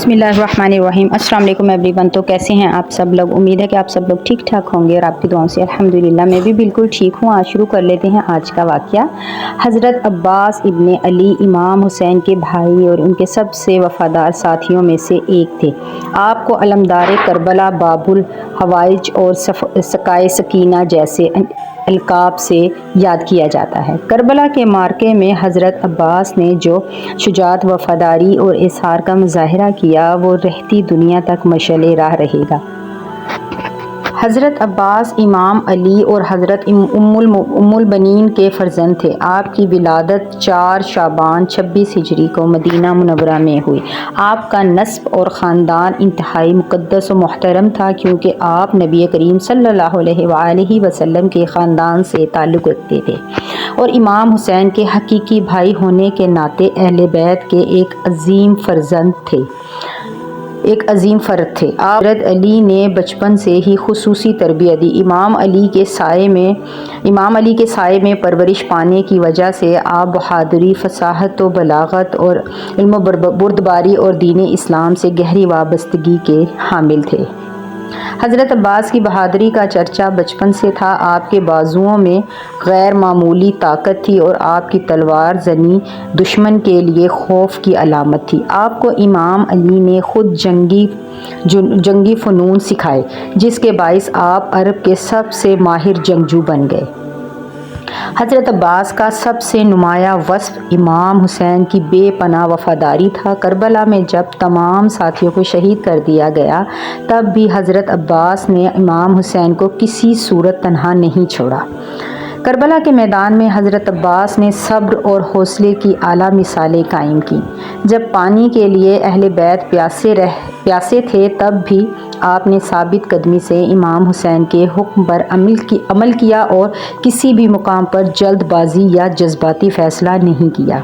बिस्मिल्लाहिर्रहमानिर्रहीम। अस्सलाम वालेकुम एवरीवन। तो कैसे हैं आप सब लोग? उम्मीद है कि आप सब लोग ठीक ठाक होंगे और आपकी दुआओं से अल्हम्दुलिल्लाह मैं भी बिल्कुल ठीक हूँ। आज शुरू कर लेते हैं आज का वाक़या। हज़रत अब्बास इब्ने अली इमाम हुसैन के भाई और उनके सबसे वफ़ादार साथियों में से एक थे। आपको अलमदार करबला, बाबुल हवाइज और सकाए सकीना जैसे अलकाब से याद किया जाता है। करबला के मार्के में हज़रत अब्बास ने जो शुजाअत, वफ़ादारी और इज़हार का मुज़ाहिरा किया वो रहती दुनिया तक मशअल राह रहेगा। हज़रत अब्बास इमाम अली और हज़रत उम्मुल बनीन के फ़र्जंद थे। आपकी विलादत 4 शाबान 26 हिजरी को मदीना मुनव्वरा में हुई। आपका नस्ब और ख़ानदान इंतहाई मुक़द्दस और मोहतरम था, क्योंकि आप नबी करीम सल्लल्लाहु अलैहि वसल्लम के ख़ानदान से ताल्लुक़ रखते थे और इमाम हुसैन के हकीकी भाई होने के नाते अहले बैत के एक अज़ीम फ़र्द थे। हज़रत अली ने बचपन से ही खुसूसी तरबियत दी। इमाम अली के साये में परवरिश पाने की वजह से आप बहादुरी, फसाहत व बलागत और इल्म बुर्दबारी और दीन इस्लाम से गहरी वाबस्तगी के हामिल थे। हज़रत अब्बास की बहादुरी का चर्चा बचपन से था। आपके बाजुओं में गैर मामूली ताकत थी और आपकी तलवार ज़नी दुश्मन के लिए खौफ की अलामत थी। आपको इमाम अली ने खुद जंगी फ़नून सिखाए, जिसके बाइस आप अरब के सबसे माहिर जंगजू बन गए। हज़रत अब्बास का सबसे नुमाया वस्फ़ इमाम हुसैन की बेपनाह वफ़ादारी था। करबला में जब तमाम साथियों को शहीद कर दिया गया, तब भी हज़रत अब्बास ने इमाम हुसैन को किसी सूरत तन्हा नहीं छोड़ा। करबला के मैदान में हज़रत अब्बास ने सब्र और हौसले की आला मिसालें कायम की। जब पानी के लिए अहले बैत प्यासे थे, तब भी आपने साबित कदमी से इमाम हुसैन के हुक्म पर अमल किया और किसी भी मुकाम पर जल्दबाजी या जज्बाती फ़ैसला नहीं किया।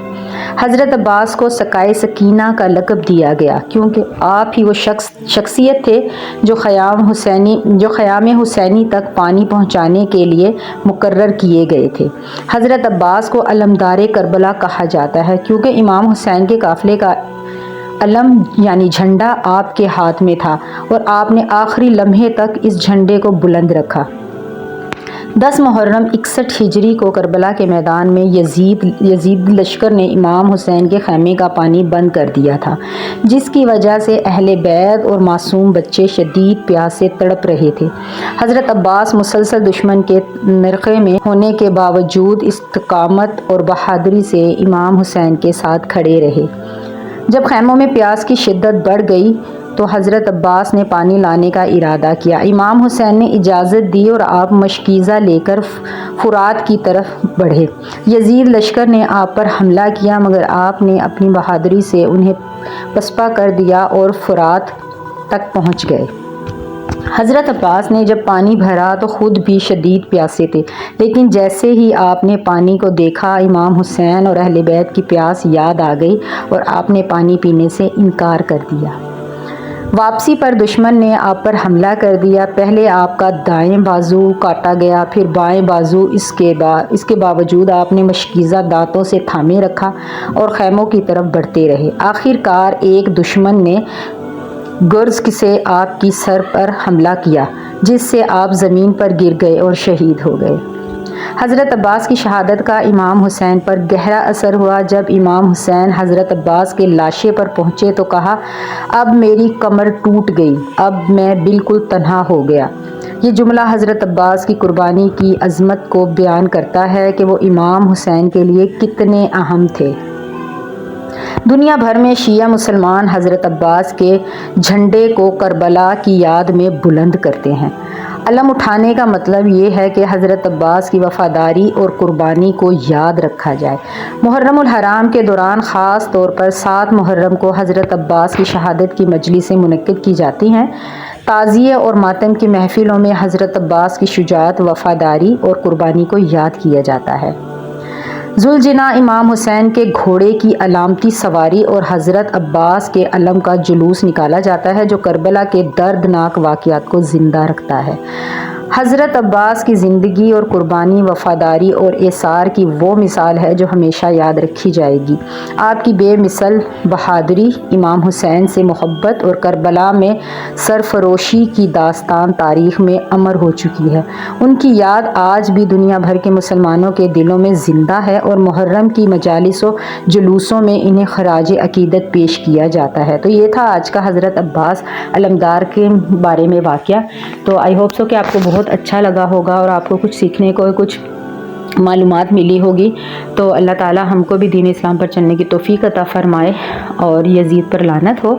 हज़रत अब्बास को सकाए सकीना का लक़ब दिया गया, क्योंकि आप ही वो शख्सियत थे जो ख़याम हुसैनी तक पानी पहुँचाने के लिए मुकर्रर किए गए थे। हज़रत अब्बास को अलमदार करबला कहा जाता है, क्योंकि इमाम हुसैन के काफ़िले का अलम यानी झंडा आपके हाथ में था और आपने आखिरी लम्हे तक इस झंडे को बुलंद रखा। 10 मुहर्रम 61 हिजरी को करबला के मैदान में यजीद लश्कर ने इमाम हुसैन के खैमे का पानी बंद कर दिया था, जिसकी वजह से अहले बैत और मासूम बच्चे शदीद प्यास से तड़प रहे थे। हज़रत अब्बास मुसलसल दुश्मन के नरक़े में होने के बावजूद इस्तिक़ामत और बहादुरी से इमाम हुसैन के साथ खड़े रहे। जब खैमों में प्यास की शिद्दत बढ़ गई तो हज़रत अब्बास ने पानी लाने का इरादा किया। इमाम हुसैन ने इजाज़त दी और आप मशकीज़ा लेकर फ़ुरात की तरफ बढ़े। यजीद लश्कर ने आप पर हमला किया, मगर आपने अपनी बहादुरी से उन्हें पसपा कर दिया और फ़ुरात तक पहुँच गए। हज़रत अब्बास ने जब पानी भरा तो ख़ुद भी शदीद प्यासे थे, लेकिन जैसे ही आपने पानी को देखा, इमाम हुसैन और अहले बैत की प्यास याद आ गई और आपने पानी पीने से इनकार कर दिया। वापसी पर दुश्मन ने आप पर हमला कर दिया। पहले आपका दाएं बाजू काटा गया, फिर बाएं बाजू। इसके बावजूद आपने मशकीज़ा दांतों से थामे रखा और खैमों की तरफ बढ़ते रहे। आखिरकार एक दुश्मन ने गुर्ज़ से आपकी सर पर हमला किया, जिससे आप ज़मीन पर गिर गए और शहीद हो गए। हज़रत अब्बास की शहादत का इमाम हुसैन पर गहरा असर हुआ। जब इमाम हुसैन हज़रत अब्बास के लाशे पर पहुँचे तो कहा, अब मेरी कमर टूट गई, अब मैं बिल्कुल तन्हा हो गया। ये जुमला हज़रत अब्बास की कुर्बानी की अज़मत को बयान करता है कि वो इमाम हुसैन के लिए कितने अहम थे। दुनिया भर में शिया मुसलमान हज़रत अब्बास के झंडे को करबला की याद में बुलंद करते हैं। अलम उठाने का मतलब ये है कि हज़रत अब्बास की वफ़ादारी और कुर्बानी को याद रखा जाए। मुहर्रमुल हराम के दौरान ख़ास तौर पर 7 मुहर्रम को हज़रत अब्बास की शहादत की मजलिसें मुनक्किद की जाती हैं। ताज़िये और मातम की महफ़िलों में हज़रत अब्बास की शुजाअत, वफ़ादारी और कुर्बानी को याद किया जाता है। जुल्जना इमाम हुसैन के घोड़े की अलामती सवारी और हज़रत अब्बास के अलम का जुलूस निकाला जाता है, जो करबला के दर्दनाक वाक़यात को ज़िंदा रखता है। حضرت عباس کی زندگی اور قربانی، وفاداری اور ایثار کی وہ مثال ہے جو ہمیشہ یاد رکھی جائے گی۔ آپ کی بے مثل بہادری، امام حسین سے محبت اور کربلا میں سرفروشی کی داستان تاریخ میں امر ہو چکی ہے۔ ان کی یاد آج بھی دنیا بھر کے مسلمانوں کے دلوں میں زندہ ہے اور محرم کی مجالس و جلوسوں میں انہیں خراج عقیدت پیش کیا جاتا ہے۔ تو یہ تھا آج کا حضرت عباس علمدار کے بارے میں واقعہ۔ تو آئی ہوپ سو کہ آپ کو بہت اچھا لگا ہوگا اور آپ کو کچھ سیکھنے کو، کچھ معلومات ملی ہوگی۔ تو اللہ تعالی ہم کو بھی دین اسلام پر چلنے کی توفیق عطا فرمائے اور یزید پر لعنت ہو۔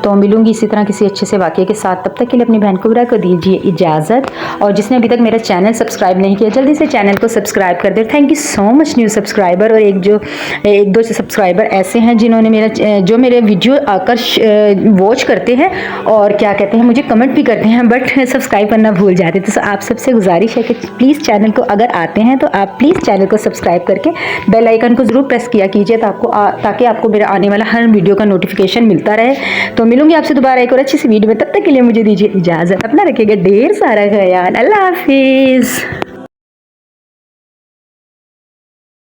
تو ملوں گی اسی طرح کسی اچھے سے واقعے کے ساتھ، تب تک کے لیے اپنی بہن کبریٰ کو دیجیے اجازت، اور جس نے ابھی تک میرا چینل سبسکرائب نہیں کیا جلدی سے چینل کو سبسکرائب کر دے۔ Thank you so much new subscriber, اور ایک دو سبسکرائبر ایسے ہیں جنہوں نے جو میرے ویڈیو آ کر واچ کرتے ہیں اور کیا کہتے ہیں مجھے کمنٹ بھی کرتے ہیں، بٹ سبسکرائب کرنا بھول جاتے ہیں۔ تو آپ سب سے گزارش ہے کہ پلیز چینل کو اگر آتے ہیں تو آپ پلیز چینل کو سبسکرائب کر کے بیل آئیکن کو ضرور پریس کیا کیجیے تاکہ آپ کو میرا آنے والا ہر ویڈیو کا نوٹیفیکیشن ملتا رہے۔ تو ملوں گی آپ سے دوبارہ ایک اور اچھی سی ویڈیو میں، تب تک کے لیے مجھے دیجیے اجازت، اپنا رکھیے گا ڈھیر سارا خیال، اللہ حافظ۔